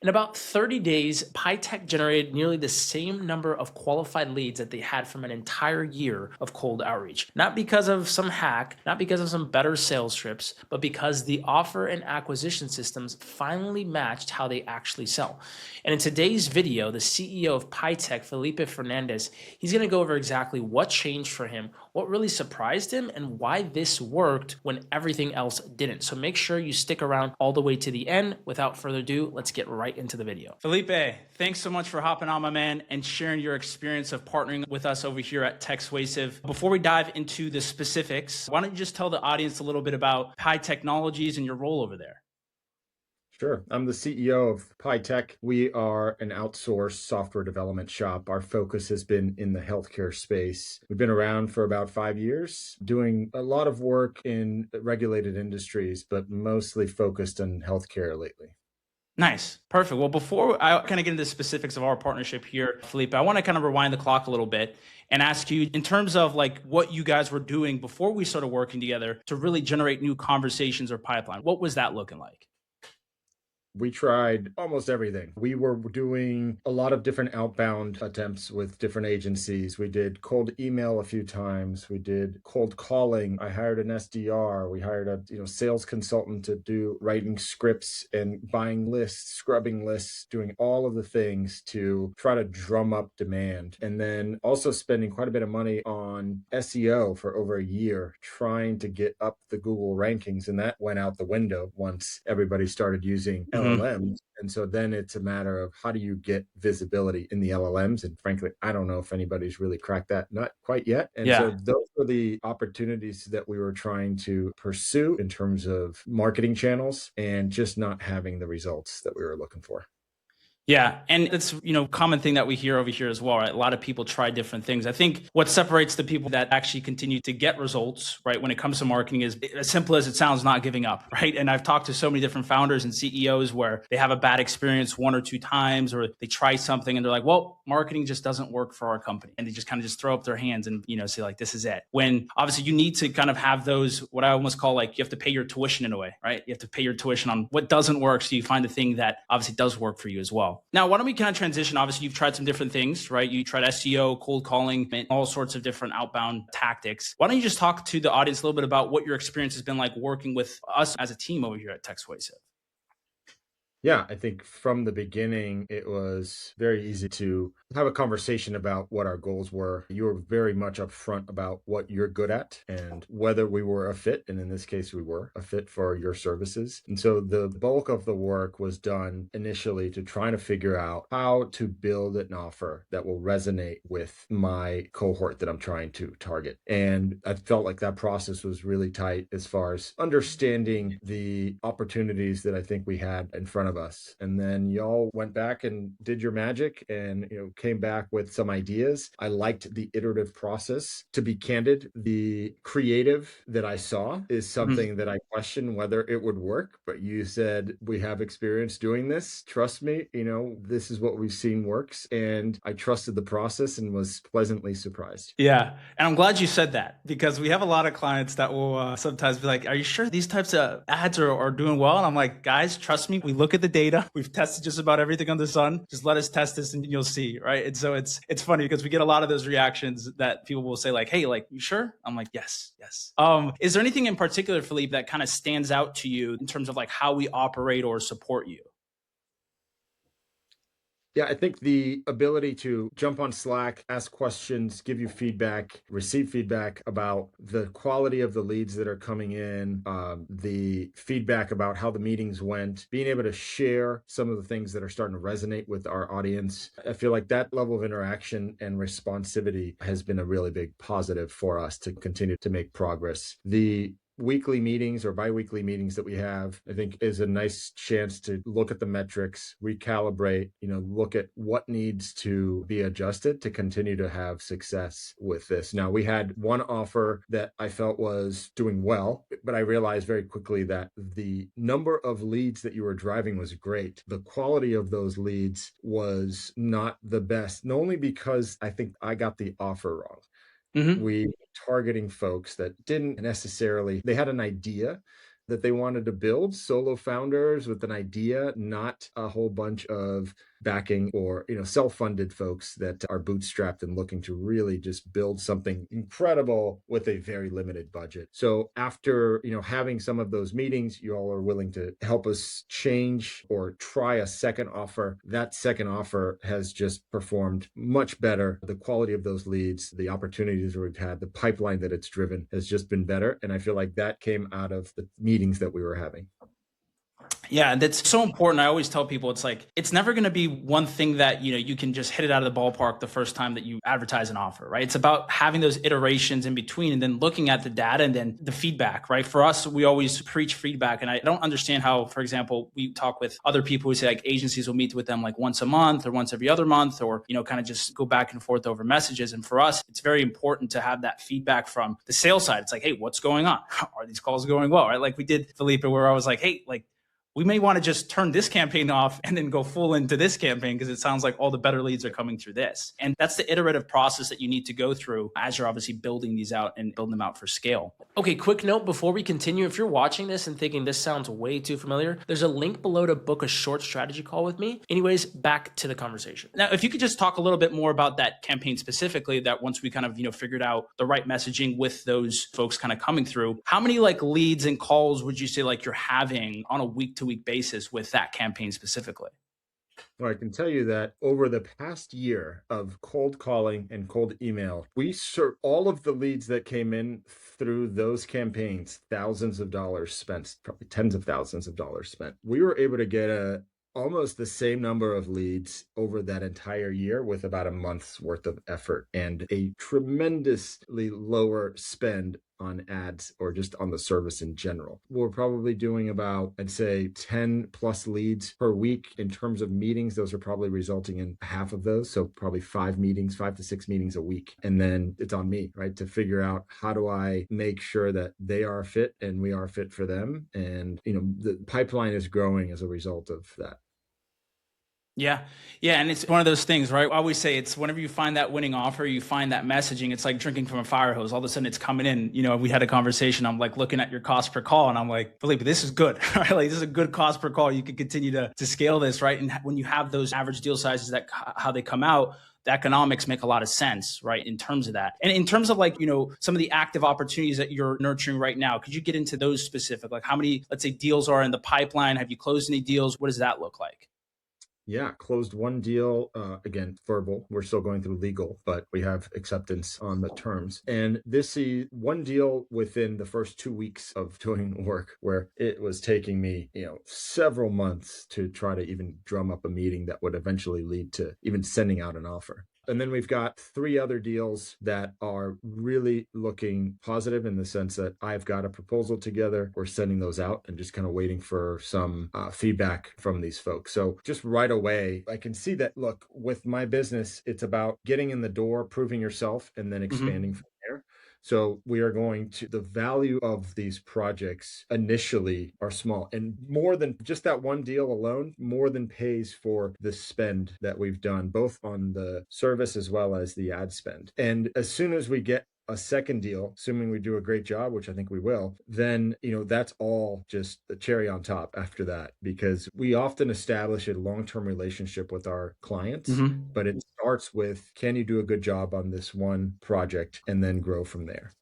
In about 30 days, PiTech generated nearly the same number of qualified leads that they had from an entire year of cold outreach. Not because of some hack, not because of some better sales trips, but because the offer and acquisition systems finally matched how they actually sell. And in today's video, the CEO of PiTech, Felipe Fernandes, he's going to go over exactly what changed for him, what really surprised him, and why this worked when everything else didn't. So make sure you stick around all the way to the end. Without further ado, let's get right into the video. Felipe, thanks so much for hopping on, my man, and sharing your experience of partnering with us over here at Techsuasive. Before we dive into the specifics, why don't you just tell the audience a little bit about Pi Technologies and your role over there? Sure. I'm the CEO of PiTech. We are an outsourced software development shop. Our focus has been in the healthcare space. We've been around for about 5 years, doing a lot of work in regulated industries, but mostly focused on healthcare lately. Nice. Perfect. Well, before I kind of get into the specifics of our partnership here, Felipe, I want to kind of rewind the clock a little bit and ask you in terms of like what you guys were doing before we started working together to really generate new conversations or pipeline. What was that looking like? We tried almost everything. We were doing a lot of different outbound attempts with different agencies. We did cold email a few times. We did cold calling. I hired an SDR. We hired a sales consultant to do writing scripts and buying lists, scrubbing lists, doing all of the things to try to drum up demand. And then also spending quite a bit of money on SEO for over a year, trying to get up the Google rankings. And that went out the window once everybody started using LLMs. And so then it's a matter of how do you get visibility in the LLMs? And frankly, I don't know if anybody's really cracked that nut quite yet. And so those were the opportunities that we were trying to pursue in terms of marketing channels and just not having the results that we were looking for. Yeah, and it's common thing that we hear over here as well, right? A lot of people try different things. I think what separates the people that actually continue to get results, right, when it comes to marketing is as simple as it sounds, not giving up, right? And I've talked to so many different founders and CEOs where they have a bad experience one or two times, or they try something and they're like, well, marketing just doesn't work for our company. And they just kind of just throw up their hands and, say like, this is it. When obviously you need to kind of have those, what I almost call like, you have to pay your tuition in a way, right? You have to pay your tuition on what doesn't work. So you find the thing that obviously does work for you as well. Now, why don't we kind of transition? Obviously, you've tried some different things, right? You tried SEO, cold calling, and all sorts of different outbound tactics. Why don't you just talk to the audience a little bit about what your experience has been like working with us as a team over here at Techsuasive? Yeah, I think from the beginning, it was very easy to have a conversation about what our goals were. You were very much upfront about what you're good at and whether we were a fit. And in this case, we were a fit for your services. And so the bulk of the work was done initially to try to figure out how to build an offer that will resonate with my cohort that I'm trying to target. And I felt like that process was really tight as far as understanding the opportunities that I think we had in front of us. And then y'all went back and did your magic and came back with some ideas. I liked the iterative process. To be candid, the creative that I saw is something that I question whether it would work, but you said we have experience doing this. Trust me, this is what we've seen works. And I trusted the process and was pleasantly surprised. Yeah. And I'm glad you said that because we have a lot of clients that will sometimes be like, are you sure these types of ads are doing well? And I'm like, guys, trust me. We look at the data. We've tested just about everything on the sun. Just let us test this and you'll see. Right. And so it's funny because we get a lot of those reactions that people will say like, hey, like, you sure? I'm like, yes. Is there anything in particular, Philippe, that kind of stands out to you in terms of like how we operate or support you? Yeah, I think the ability to jump on Slack, ask questions, give you feedback, receive feedback about the quality of the leads that are coming in, the feedback about how the meetings went, being able to share some of the things that are starting to resonate with our audience. I feel like that level of interaction and responsivity has been a really big positive for us to continue to make progress. The weekly meetings or bi-weekly meetings that we have, I think is a nice chance to look at the metrics, recalibrate, look at what needs to be adjusted to continue to have success with this. Now, we had one offer that I felt was doing well, but I realized very quickly that the number of leads that you were driving was great. The quality of those leads was not the best, not only because I think I got the offer wrong. We were targeting folks that didn't necessarily, they had an idea, that they wanted to build, solo founders with an idea, not a whole bunch of backing or self-funded folks that are bootstrapped and looking to really just build something incredible with a very limited budget. So after having some of those meetings, you all are willing to help us change or try a second offer. That second offer has just performed much better. The quality of those leads, the opportunities that we've had, the pipeline that it's driven has just been better. And I feel like that came out of the meetings that we were having. Yeah, that's so important. I always tell people it's like it's never going to be one thing that you can just hit it out of the ballpark the first time that you advertise an offer, right? It's about having those iterations in between and then looking at the data and then the feedback, right? For us, we always preach feedback, and I don't understand how, for example, we talk with other people who say like agencies will meet with them like once a month or once every other month, or kind of just go back and forth over messages. And for us, it's very important to have that feedback from the sales side. It's like, hey, what's going on? Are these calls going well, right? Like we did Felipe, where I was like, hey, like, we may want to just turn this campaign off and then go full into this campaign because it sounds like all the better leads are coming through this. And that's the iterative process that you need to go through as you're obviously building these out and building them out for scale. Okay, quick note before we continue. If you're watching this and thinking this sounds way too familiar, there's a link below to book a short strategy call with me. Anyways, back to the conversation. Now, if you could just talk a little bit more about that campaign specifically, that once we kind of, figured out the right messaging with those folks kind of coming through, how many like leads and calls would you say like you're having on a week-to-week basis with that campaign specifically? Well, I can tell you that over the past year of cold calling and cold email, we served all of the leads that came in through those campaigns, thousands of dollars spent, probably tens of thousands of dollars spent. We were able to get almost the same number of leads over that entire year with about a month's worth of effort and a tremendously lower spend on ads or just on the service in general. We're probably doing about, I'd say, 10 plus leads per week in terms of meetings. Those are probably resulting in half of those. So probably 5 to 6 meetings a week. And then it's on me, right, to figure out how do I make sure that they are fit and we are fit for them. And, the pipeline is growing as a result of that. Yeah. And it's one of those things, right? I always say it's whenever you find that winning offer, you find that messaging, it's like drinking from a fire hose. All of a sudden it's coming in. We had a conversation. I'm like looking at your cost per call and I'm like, Felipe, this is good, right? Like this is a good cost per call. You can continue to scale this, right? And when you have those average deal sizes, that how they come out, the economics make a lot of sense, right? In terms of that. And in terms of like, some of the active opportunities that you're nurturing right now, could you get into those specific, like how many, let's say, deals are in the pipeline? Have you closed any deals? What does that look like? Yeah, closed one deal, again, verbal. We're still going through legal, but we have acceptance on the terms. And this is one deal within the first 2 weeks of doing work where it was taking me, several months to try to even drum up a meeting that would eventually lead to even sending out an offer. And then we've got 3 other deals that are really looking positive in the sense that I've got a proposal together. We're sending those out and just kind of waiting for some feedback from these folks. So just right away, I can see that, look, with my business, it's about getting in the door, proving yourself, and then expanding from there. So we are the value of these projects initially are small, and more than just that one deal alone, more than pays for the spend that we've done, both on the service as well as the ad spend. And as soon as we get a second deal, assuming we do a great job, which I think we will, then, that's all just the cherry on top after that, because we often establish a long-term relationship with our clients, but it starts with, can you do a good job on this one project, and then grow from there.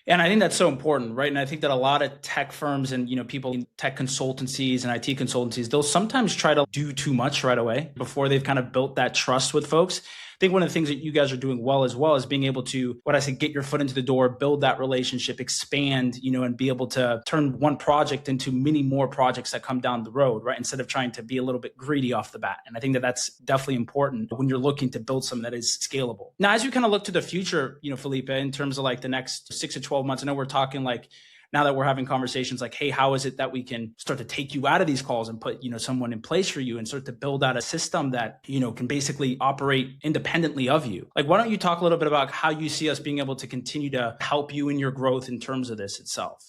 And I think that's so important, right? And I think that a lot of tech firms and, people in tech consultancies and IT consultancies, they'll sometimes try to do too much right away before they've kind of built that trust with folks. I think one of the things that you guys are doing well as well is being able to, what I say, get your foot into the door, build that relationship, expand, and be able to turn one project into many more projects that come down the road, right? Instead of trying to be a little bit greedy off the bat. And I think that that's definitely important when you're looking to build something that is scalable. Now, as you kind of look to the future, Felipe, in terms of like the next 6 to 12 months, I know we're talking like, now that we're having conversations like, hey, how is it that we can start to take you out of these calls and put, someone in place for you and start to build out a system that, can basically operate independently of you? Like, why don't you talk a little bit about how you see us being able to continue to help you in your growth in terms of this itself?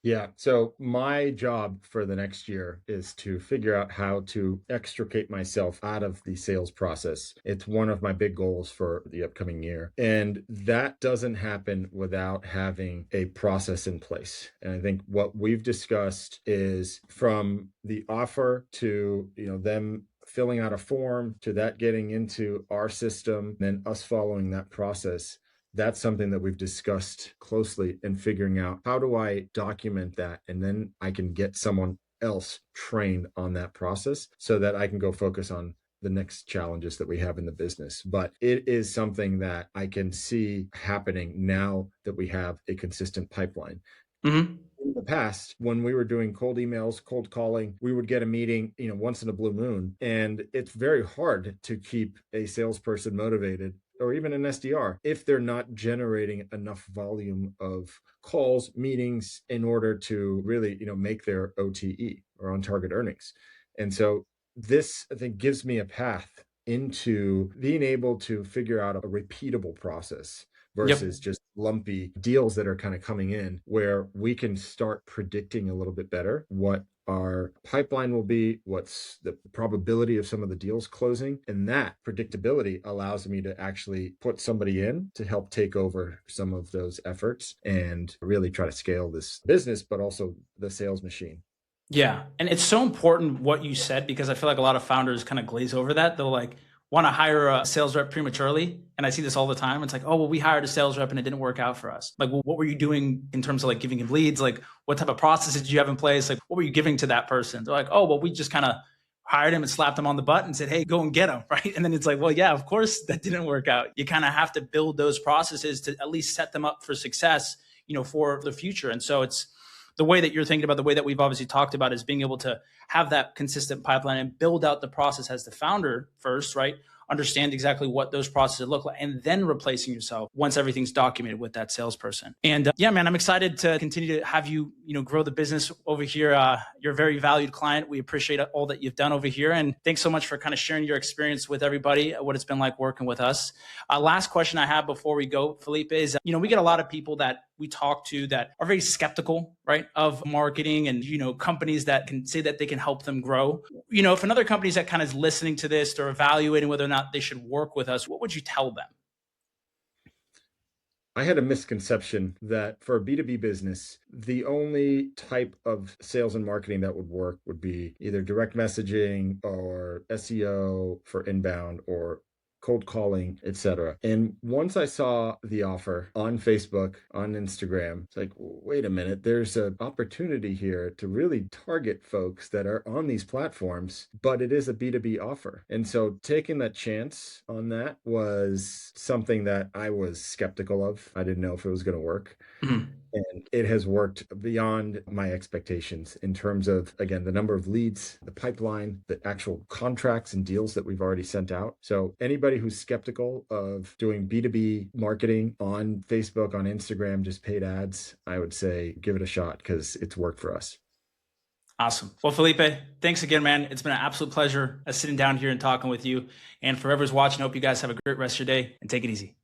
Yeah. So my job for the next year is to figure out how to extricate myself out of the sales process. It's one of my big goals for the upcoming year. And that doesn't happen without having a process in place. And I think what we've discussed is from the offer to, them filling out a form to that getting into our system, then us following that process. That's something that we've discussed closely and figuring out how do I document that, and then I can get someone else trained on that process so that I can go focus on the next challenges that we have in the business. But it is something that I can see happening now that we have a consistent pipeline. Mm-hmm. In the past, when we were doing cold emails, cold calling, we would get a meeting, once in a blue moon. And it's very hard to keep a salesperson motivated or even an SDR if they're not generating enough volume of calls, meetings in order to really, make their OTE or on target earnings. And so this, I think, gives me a path into being able to figure out a repeatable process versus just lumpy deals that are kind of coming in, where we can start predicting a little bit better what our pipeline will be, what's the probability of some of the deals closing. And that predictability allows me to actually put somebody in to help take over some of those efforts and really try to scale this business, but also the sales machine. Yeah. And it's so important what you said, because I feel like a lot of founders kind of glaze over that. They'll want to hire a sales rep prematurely. And I see this all the time. It's like, oh, well, we hired a sales rep and it didn't work out for us. Like, well, what were you doing in terms of giving him leads? Like, what type of processes did you have in place? Like, what were you giving to that person? They're like, oh, well, we just kind of hired him and slapped him on the butt and said, hey, go and get him. Right. And then it's like, well, yeah, of course that didn't work out. You kind of have to build those processes to at least set them up for success, for the future. And so it's the way that you're thinking about, the way that we've obviously talked about, is being able to have that consistent pipeline and build out the process as the founder first, right? Understand exactly what those processes look like, and then replacing yourself once everything's documented with that salesperson. And yeah, man, I'm excited to continue to have you, grow the business over here. You're a very valued client. We appreciate all that you've done over here. And thanks so much for kind of sharing your experience with everybody, what it's been like working with us. Last question I have before we go, Felipe, is, we get a lot of people that we talk to that are very skeptical, right, of marketing and, companies that can say that they can help them grow. If another company's that kind of is listening to this or evaluating whether or not they should work with us, what would you tell them? I had a misconception that for a B2B business, the only type of sales and marketing that would work would be either direct messaging or SEO for inbound or cold calling, etc. And once I saw the offer on Facebook, on Instagram, it's like, wait a minute, there's an opportunity here to really target folks that are on these platforms, but it is a B2B offer. And so taking that chance on that was something that I was skeptical of. I didn't know if it was going to work. Mm-hmm. And it has worked beyond my expectations in terms of, again, the number of leads, the pipeline, the actual contracts and deals that we've already sent out. So anybody who's skeptical of doing B2B marketing on Facebook, on Instagram, just paid ads, I would say give it a shot because it's worked for us. Awesome. Well, Felipe, thanks again, man. It's been an absolute pleasure sitting down here and talking with you. And for whoever's watching, I hope you guys have a great rest of your day and take it easy.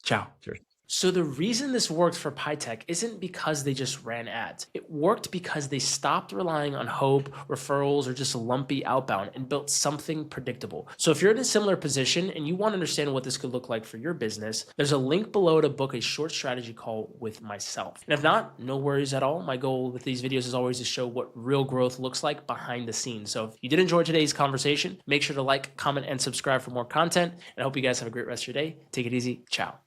Ciao. Cheers. So the reason this worked for PiTech isn't because they just ran ads. It worked because they stopped relying on hope, referrals, or just lumpy outbound and built something predictable. So if you're in a similar position and you want to understand what this could look like for your business, there's a link below to book a short strategy call with myself. And if not, no worries at all. My goal with these videos is always to show what real growth looks like behind the scenes. So if you did enjoy today's conversation, make sure to like, comment, and subscribe for more content. And I hope you guys have a great rest of your day. Take it easy. Ciao.